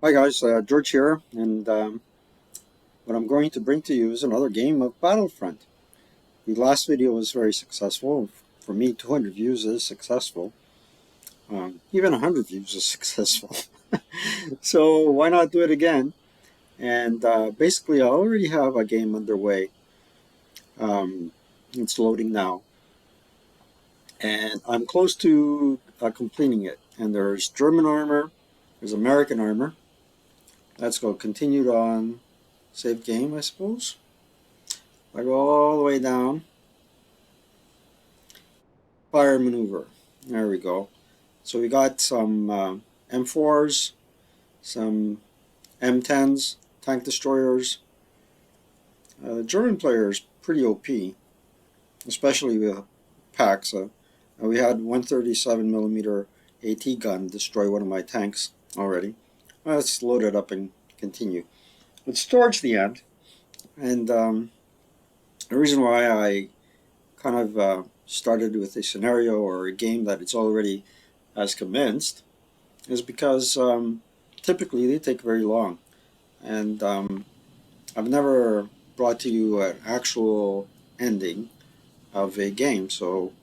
Hi guys, George here, and what I'm going to bring to you is another game of Battlefront. The last video was very successful. For me, 200 views is successful. Even 100 views is successful. So why not do it again? And basically, I already have a game underway. Um, it's loading now, and I'm close to completing it. And there's German armor, there's American armor. Let's go continued on save game, I suppose. I go all the way down. Fire maneuver. There we go. So we got some M4s, some M10s, tank destroyers. The German player is pretty OP, especially with packs. We had 137 millimeter AT gun destroy one of my tanks already. Let's load it up and continue. It's towards the end, and the reason why I kind of started with a scenario or a game that it's already has commenced is because typically they take very long, and I've never brought to you an actual ending of a game. So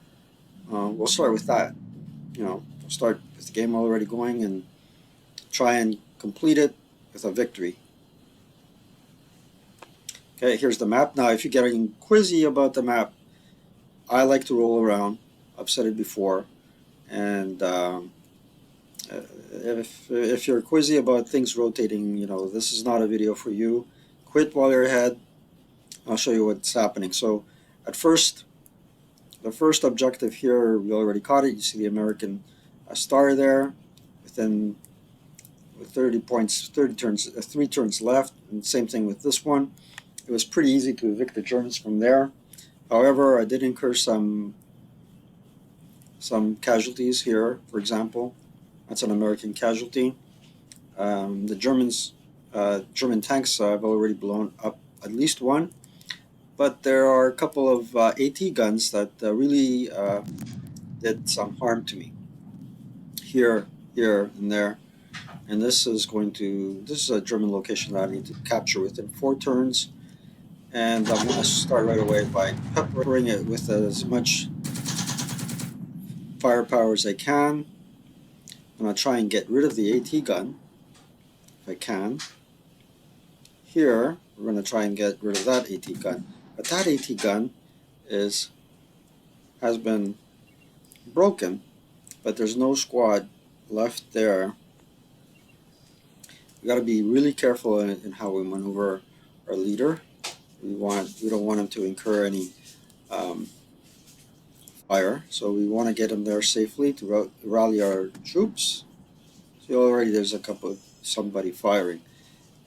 we'll start with that. We'll start with the game already going and try and complete it with a victory. Okay, here's the map. Now, if you're getting quizzy about the map, I like to roll around. I've said it before, and if you're quizzy about things rotating, this is not a video for you. Quit while you're ahead. I'll show you what's happening. So at first, the first objective here, we already caught it. You see the American star there within with 30 points, 30 turns, 3 turns left, and same thing with this one. It was pretty easy to evict the Germans from there. However, I did incur some casualties here. For example, that's an American casualty. The German tanks I've already blown up at least one, but there are a couple of AT guns that really did some harm to me here, and there. And this is a German location that I need to capture within 4 turns. And I'm going to start right away by peppering it with as much firepower as I can. I'm going to try and get rid of the AT gun if I can. Here, we're going to try and get rid of that AT gun. But that AT gun has been broken, but there's no squad left there. We got to be really careful in how we maneuver our leader. We don't want him to incur any fire, so we want to get him there safely to rally our troops. See, already there's somebody firing,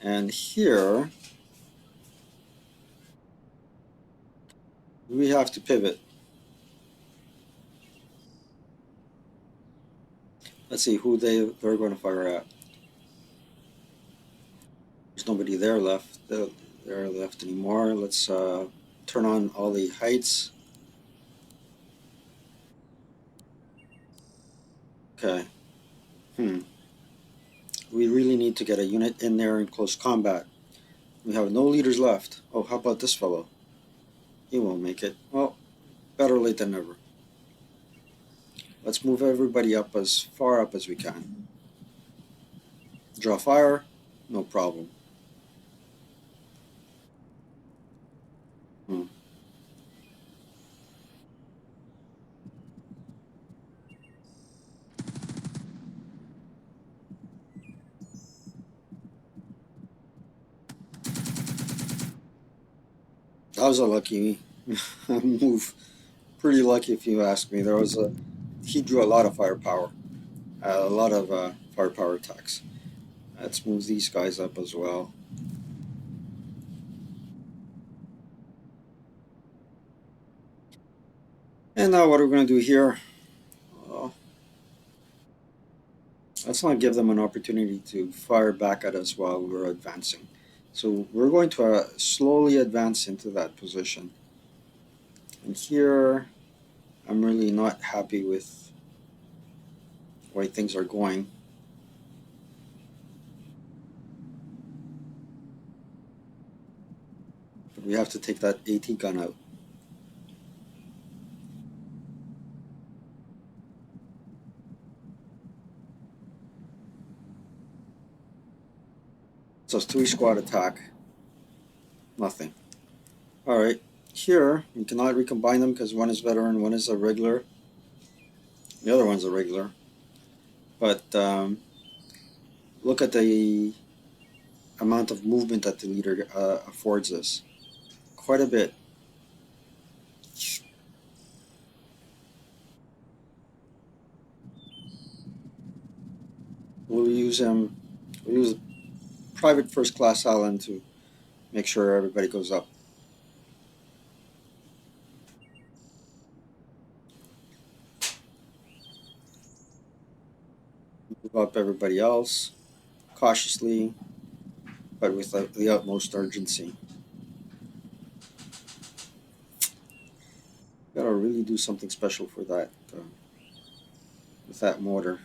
and here we have to pivot. Let's see who they're going to fire at. There's nobody there left anymore. Let's turn on all the heights. Okay. We really need to get a unit in there in close combat. We have no leaders left. Oh, how about this fellow? He won't make it. Well, better late than never. Let's move everybody up as far up as we can. Draw fire, no problem. That was a lucky move. Pretty lucky if you ask me. He drew a lot of firepower, a lot of firepower attacks. Let's move these guys up as well. And now what we're going to do here, well, let's not give them an opportunity to fire back at us while we're advancing. So we're going to slowly advance into that position. And here, I'm really not happy with the way things are going. But we have to take that AT gun out. So it's 3 squad attack. Nothing. Alright. Here, we cannot recombine them because one is veteran, one is a regular. The other one's a regular. But look at the amount of movement that the leader affords us. Quite a bit. We'll use him. We'll use Private First Class Allen to make sure everybody goes up. Move up everybody else cautiously, but with the utmost urgency. Gotta really do something special for that with that mortar.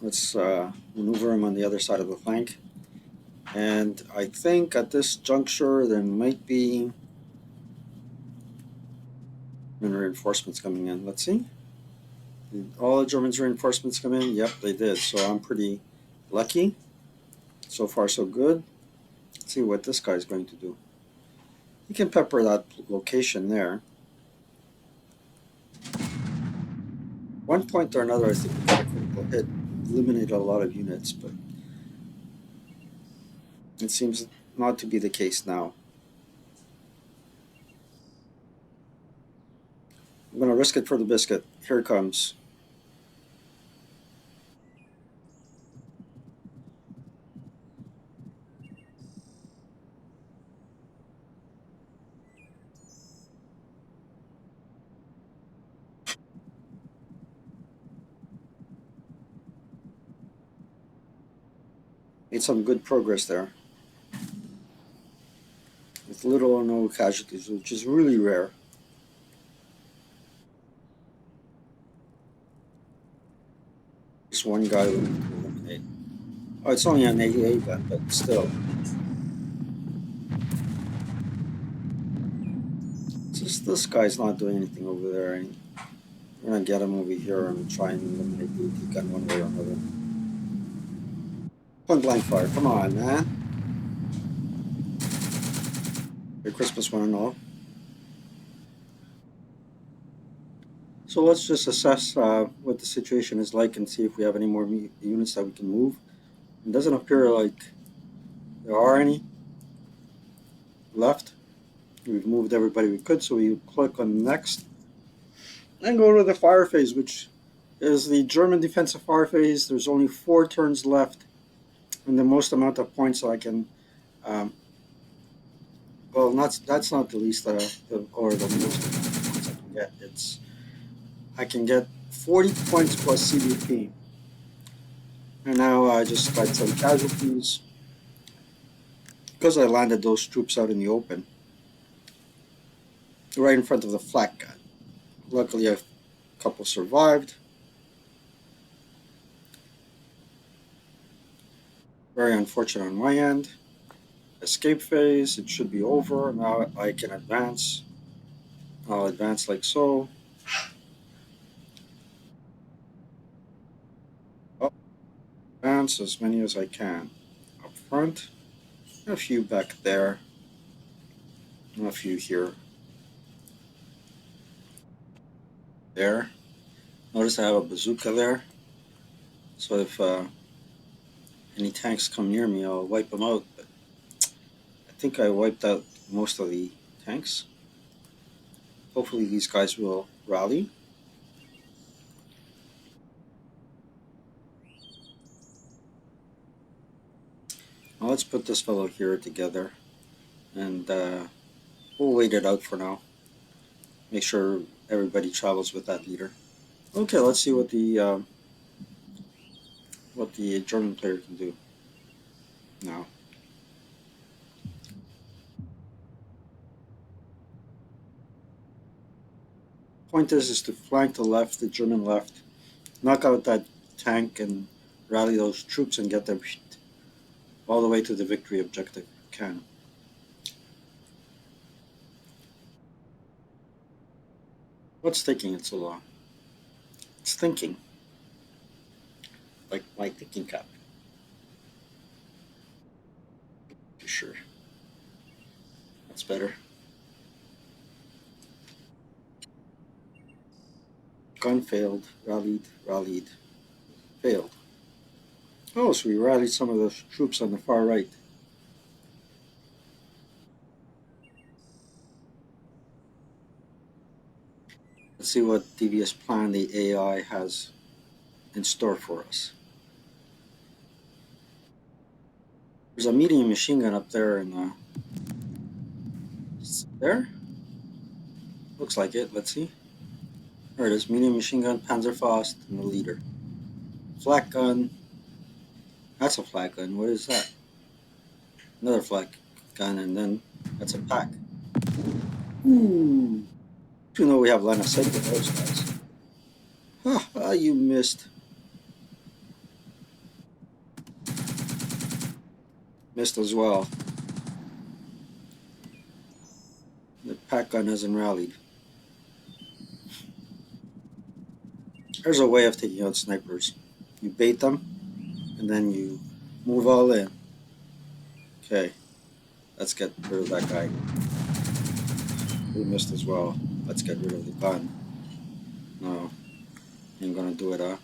Let's maneuver him on the other side of the flank. And I think at this juncture there might be reinforcements coming in. Let's see. Did all the Germans' reinforcements come in? Yep, they did. So I'm pretty lucky. So far, so good. Let's see what this guy's going to do. He can pepper that location there. One point or another, I think we got a critical hit, eliminated a lot of units, but it seems not to be the case now. I'm going to risk it for the biscuit. Here it comes. Made some good progress there. With little or no casualties, which is really rare. Just one guy we need to eliminate. Oh, it's only an AA gun, but still. It's just this guy's not doing anything over there. And we're gonna get him over here and try and eliminate the AT gun one way or another. Point blank fire, come on, man. Merry Christmas, one and all. So let's just assess what the situation is like and see if we have any more units that we can move. It doesn't appear like there are any left. We've moved everybody we could, so we click on next and go to the fire phase, which is the German defensive fire phase. There's only 4 turns left, and the most amount of points I can. Well, that's not the least or the most points I can get. I can get 40 points plus CVP. And now I just got some casualties because I landed those troops out in the open, right in front of the flak gun. Luckily, a couple survived. Very unfortunate on my end. Escape phase, it should be over. Now I can advance. I'll advance like so. Advance as many as I can. Up front, a few back there, and a few here. There. Notice I have a bazooka there. So if any tanks come near me, I'll wipe them out. But I think I wiped out most of the tanks. Hopefully these guys will rally. Now let's put this fellow here together, and we'll wait it out for now. Make sure everybody travels with that leader. Okay, let's see what the German player can do now. Point is to flank the left, the German left, knock out that tank and rally those troops and get them all the way to the victory objective. Can. What's taking it so long? It's thinking, like my thinking cap. For sure. That's better. Gun failed. Rallied. Rallied. Failed. Oh, so we rallied some of the troops on the far right. Let's see what devious plan the AI has in store for us. There's a medium machine gun up there in the there. Looks like it. Let's see. There it is. Medium machine gun, Panzerfaust, and the leader. Flak gun. That's a flak gun. What is that? Another flak gun, and then that's a pack. Ooh. You know we have line of sight with those guys. Ah, you missed. Missed as well. The pack gun hasn't rallied. There's a way of taking out snipers. You bait them, and then you move all in. Okay, let's get rid of that guy. We missed as well. Let's get rid of the gun. No, ain't gonna do it, huh?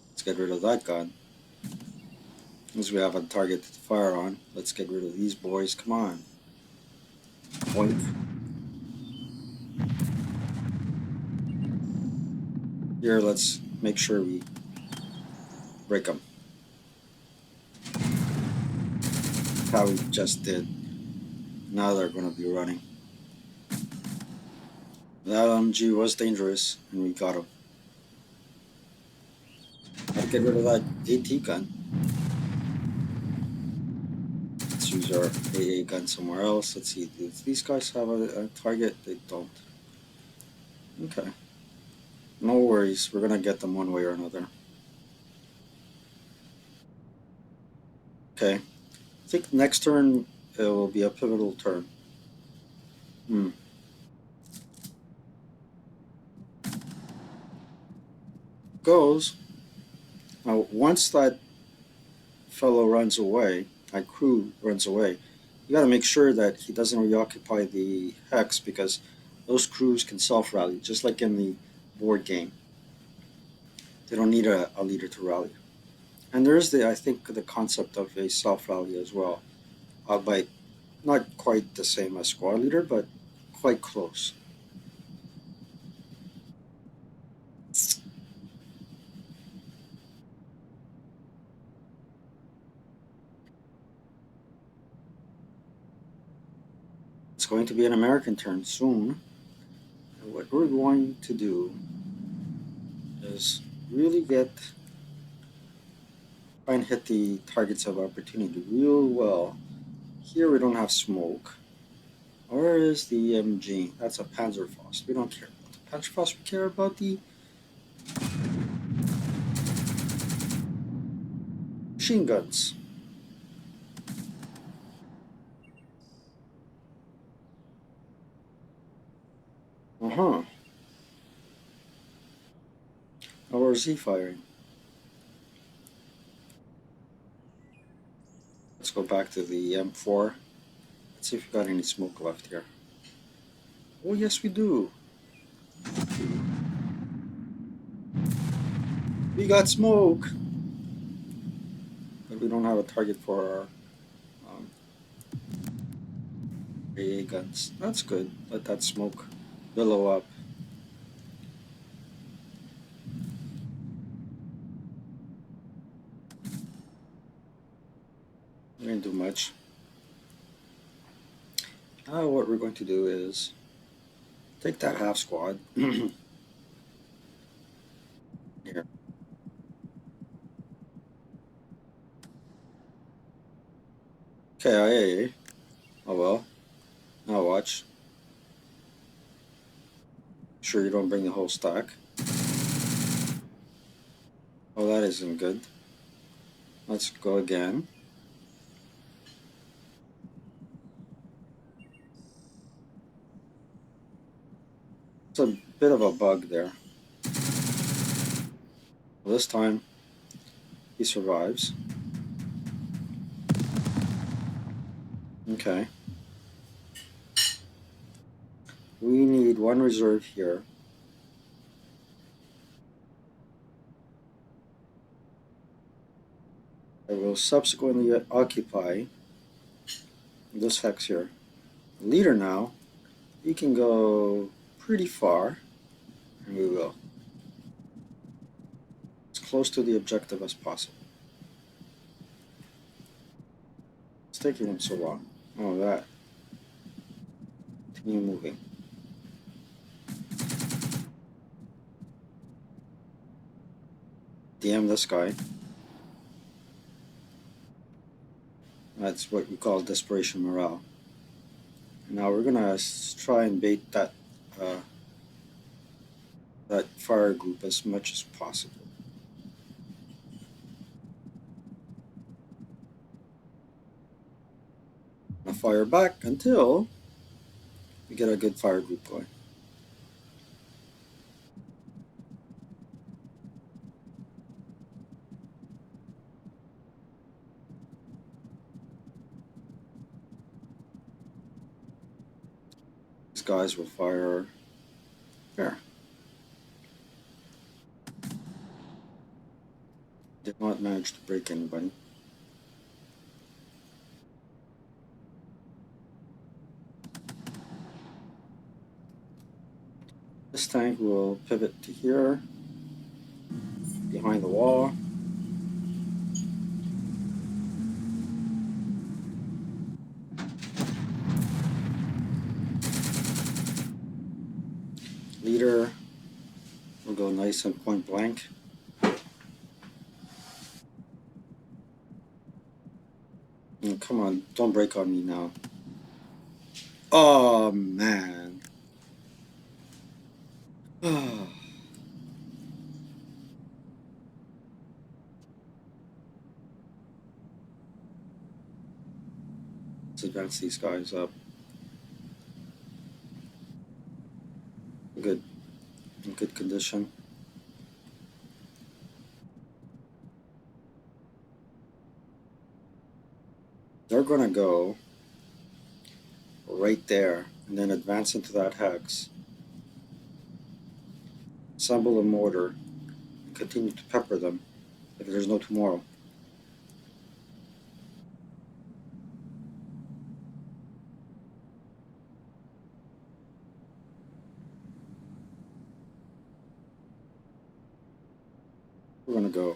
Let's get rid of that gun. As we have a target to fire on, let's get rid of these boys. Come on. Boink. Here, let's make sure we break them. How we just did. Now they're gonna be running. That MG was dangerous, and we got him. Gotta get rid of that AT gun. Let's use our AA gun somewhere else. Let's see, do these guys have a target? They don't. Okay. No worries, we're gonna get them one way or another. Okay. I think next turn it will be a pivotal turn. Goes. Now, once that fellow runs away, that crew runs away, you got to make sure that he doesn't reoccupy the hex because those crews can self rally, just like in the board game. They don't need a leader to rally. And there is I think, the concept of a self rally as well, albeit not quite the same as squad leader, but quite close. It's going to be an American turn soon. And what we're going to do is really try and hit the targets of opportunity real well. Here we don't have smoke. Where is the MG? That's a Panzerfaust. We don't care about the Panzerfaust. We care about the machine guns. Uh-huh. Now where's he firing? Let's go back to the M4. Let's see if we got any smoke left here. Oh, yes, we do. We got smoke. But we don't have a target for our AA guns. That's good. Let that smoke billow up. We didn't do much. Now what we're going to do is take that half squad. Here. KIA. Oh well. Now watch. Sure you don't bring the whole stack. Oh, that isn't good. Let's go again. It's a bit of a bug there. This time, he survives. Okay. We need one reserve here. I will subsequently occupy this hex here. The leader now, he can go pretty far, and we will. As close to the objective as possible. It's taking him so long. Oh, that. Continue moving. DM this guy. That's what we call desperation morale. Now we're gonna try and bait that that fire group as much as possible. Now fire back until we get a good fire group going. These guys will fire there. Did not manage to break anybody. This tank will pivot to here, behind the wall. Leader will go nice and point blank. Oh, come on, don't break on me now. Oh, man. Let's advance these guys up. Good. In good condition. They're going to go right there and then advance into that hex. Assemble a mortar and continue to pepper them like there's no tomorrow. We're going to go.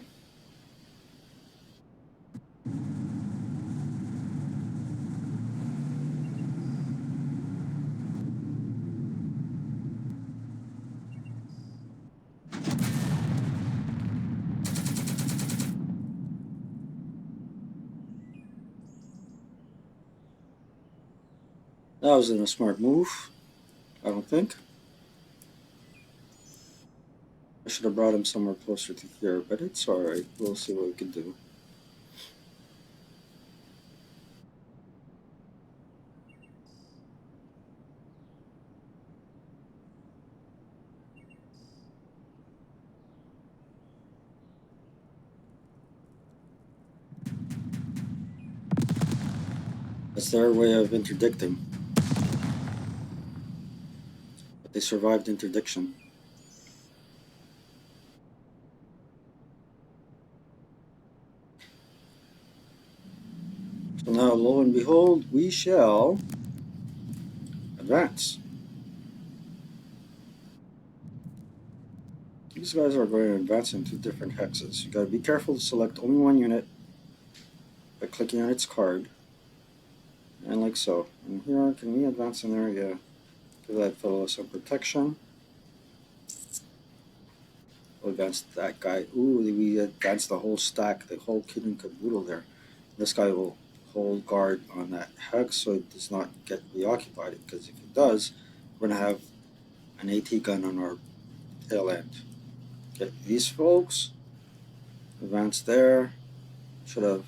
That wasn't a smart move, I don't think. I should have brought him somewhere closer to here, but it's alright. We'll see what we can do. That's their way of interdicting. But they survived interdiction. So now, lo and behold, we shall advance. These guys are going to advance into different hexes. You got to be careful to select only one unit by clicking on its card. And like so. And here, can we advance in there? Yeah. Give that fellow some protection. We'll advance that guy. Ooh, we advance the whole stack, the whole kid and caboodle there. This guy will hold guard on that hex so it does not get reoccupied. Because if it does, we're going to have an AT gun on our tail end. Okay, these folks advance there. Should have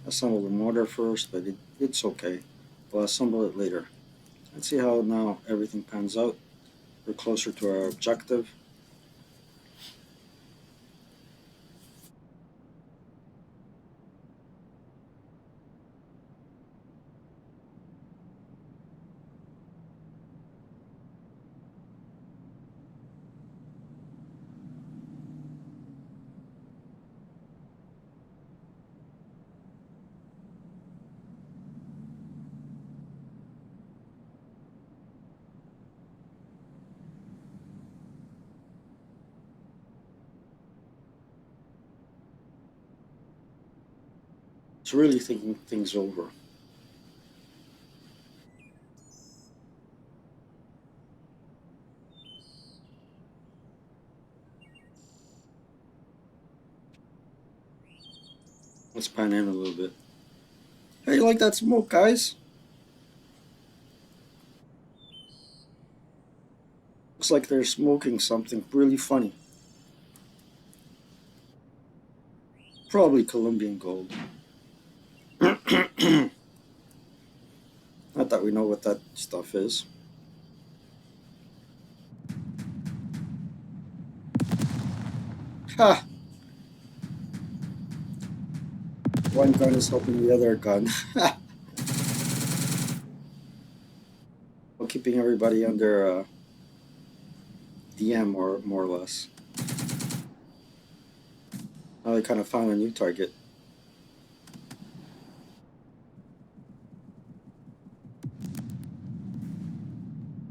assembled the mortar first, but it's okay. We'll assemble it later. Let's see how now everything pans out. We're closer to our objective. It's really thinking things over. Let's pan in a little bit. Hey, you like that smoke, guys? Looks like they're smoking something really funny. Probably Colombian gold. Not that we know what that stuff is. Ha! One gun is helping the other gun. Well, keeping everybody under DM or more or less. Now they kind of found a new target.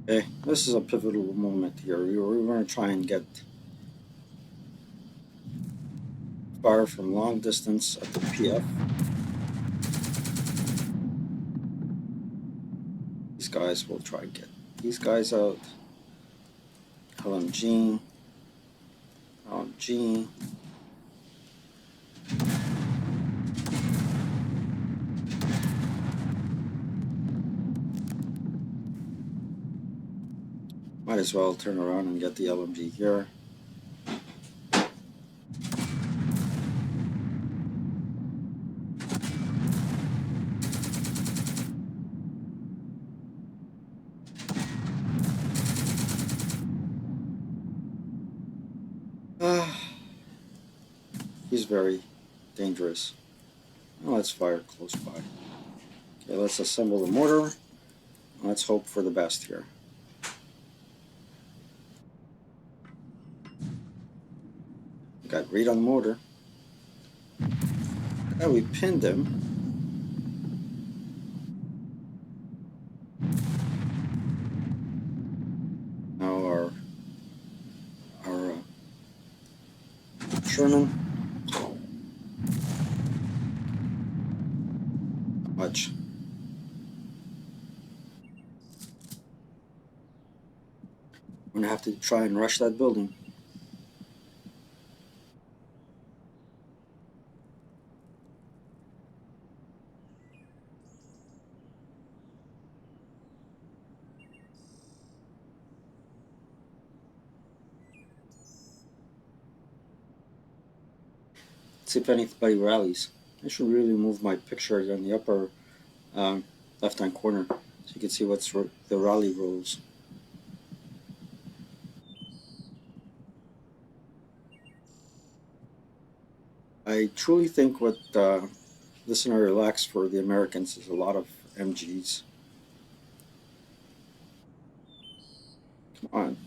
Okay, this is a pivotal moment here. We're going to try and get fire from long distance at the PF. These guys will try and get these guys out. LMG. LMG. Might as well turn around and get the LMG here. He's very dangerous. Now let's fire close by. Okay, let's assemble the mortar. Let's hope for the best here. Got read on the motor. Now we pinned him. Now our Sherman. Not much. I'm gonna have to try and rush that building. See if anybody rallies. I should really move my picture in the upper left-hand corner so you can see what's the rally rules. I truly think what this scenario lacks for the Americans is a lot of MGs. Come on.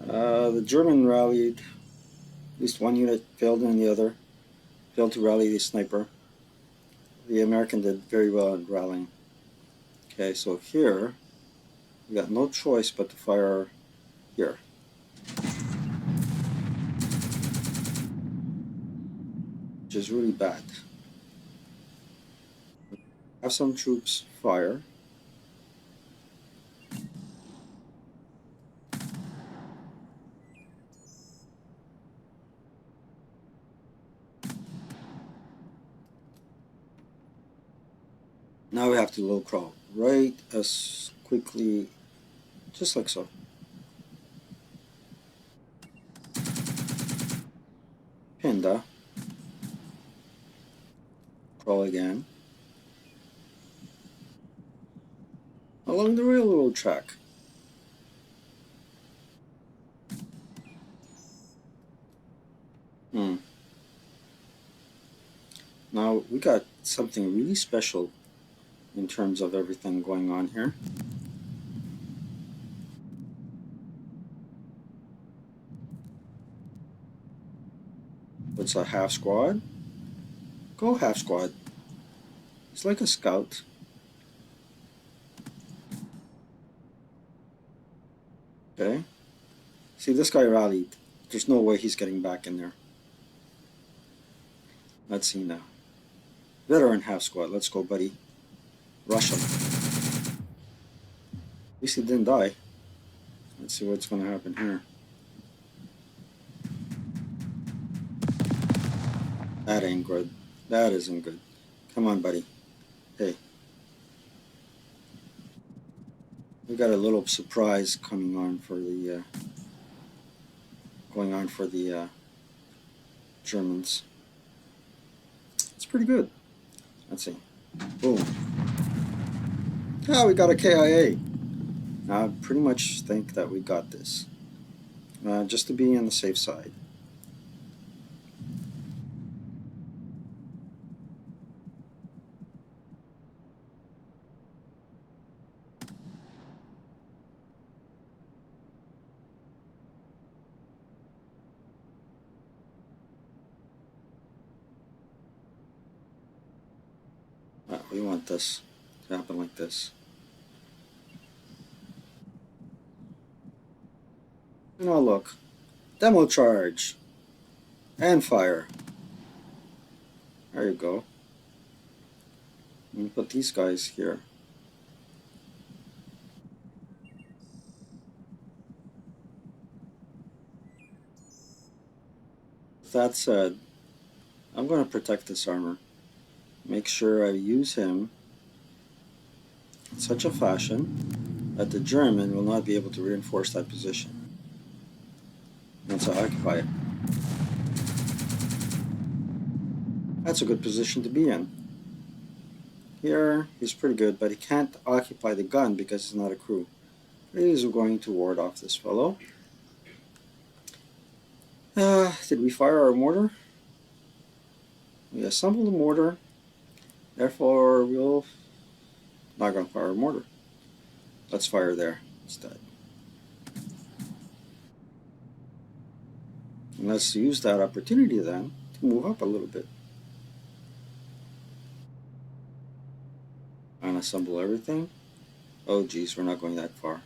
The German rallied. At least one unit failed in the other. Failed to rally the sniper. The American did very well in rallying. Okay, so here we got no choice but to fire here. Which is really bad. Have some troops fire. Now we have to low crawl right as quickly, just like so. Panda. Crawl again. Along the railroad track. Now we got something really special in terms of everything going on here. It's a half squad. Go half squad. He's like a scout. Okay. See, this guy rallied. There's no way he's getting back in there. Let's see now. Veteran half squad. Let's go, buddy. Rush him. At least he didn't die. Let's see what's going to happen here. That ain't good. That isn't good. Come on, buddy. Hey. We got a little surprise coming on for the going on for the Germans. It's pretty good. Let's see. Boom. Oh, we got a KIA. I pretty much think that we got this. Just to be on the safe side. We want this to happen like this. And oh look, demo charge and fire. There you go. I'm gonna put these guys here. With that said, I'm going to protect this armor. Make sure I use him in such a fashion that the German will not be able to reinforce that position once I occupy it. That's a good position to be in. Here, he's pretty good, but he can't occupy the gun because he's not a crew. He's going to ward off this fellow. Did we fire our mortar? We assembled the mortar, therefore we'll not going to fire a mortar. Let's fire there instead. And let's use that opportunity then to move up a little bit. Unassemble everything. Oh geez, we're not going that far.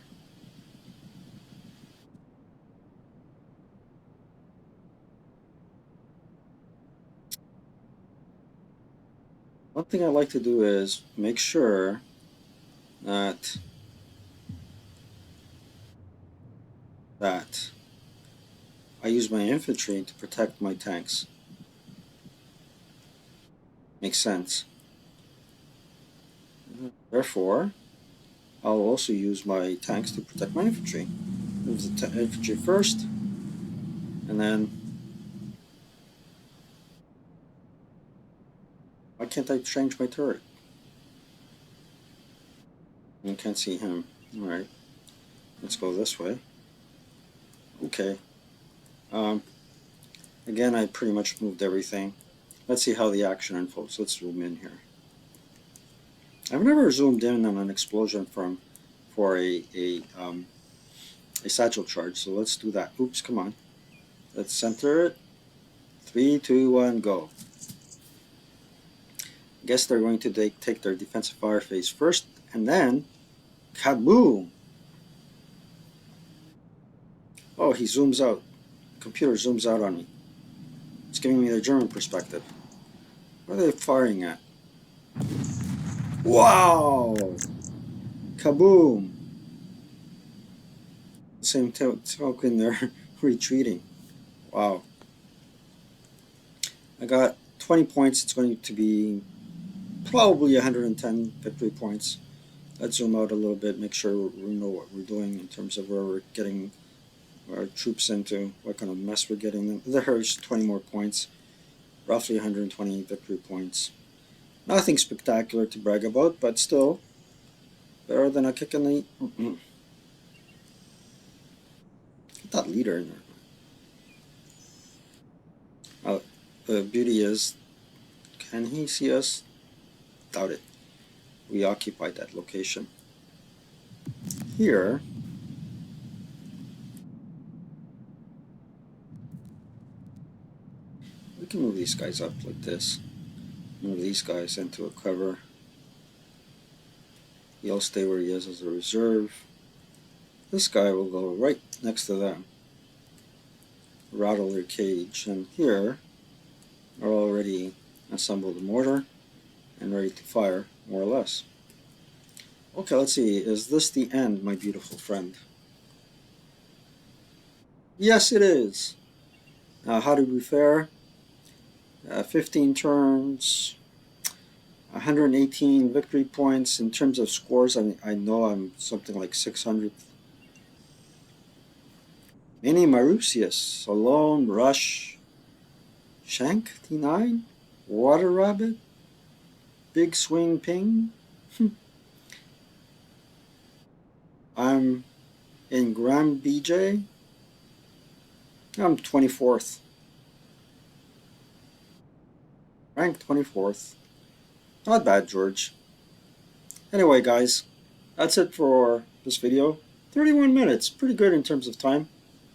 One thing I like to do is make sure that I use my infantry to protect my tanks. Makes sense. Therefore, I'll also use my tanks to protect my infantry. Use the infantry first, and then why can't I change my turret? I can't see him. Alright, let's go this way. Okay. Again, I pretty much moved everything. Let's see how the action unfolds. Let's zoom in here. I've never zoomed in on an explosion for a satchel charge, so let's do that. Oops, come on. Let's center it. 3, 2, 1, go. I guess they're going to take their defensive fire phase first, and then kaboom! Oh, he zooms out. The computer zooms out on me. It's giving me the German perspective. What are they firing at? Wow! Kaboom! Same token, they're retreating. Wow. I got 20 points. It's going to be probably 110 victory points. Let's zoom out a little bit, make sure we know what we're doing in terms of where we're getting our troops into, what kind of mess we're getting them. There's 20 more points, roughly 120 victory points. Nothing spectacular to brag about, but still better than a kick in the... Get that leader in there. The beauty is, Can he see us? Doubt it. We occupied that location. Here, we can move these guys up like this. Move these guys into a cover. He'll stay where he is as a reserve. This guy will go right next to them. Rattle their cage. And here are already assembled a mortar and ready to fire, more or less. Okay, let's see. Is this the end, my beautiful friend? Yes, it is. How did we fare? 15 turns, 118 victory points. In terms of scores, I know I'm something like 600. Mini Marusius, Alone, Rush, Shank T9, Water Rabbit, Big Swing Ping. I'm in Gram BJ. I'm 24th. Rank 24th. Not bad, George. Anyway, guys, that's it for this video. 31 minutes. Pretty good in terms of time.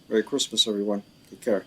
Merry Christmas, everyone. Take care.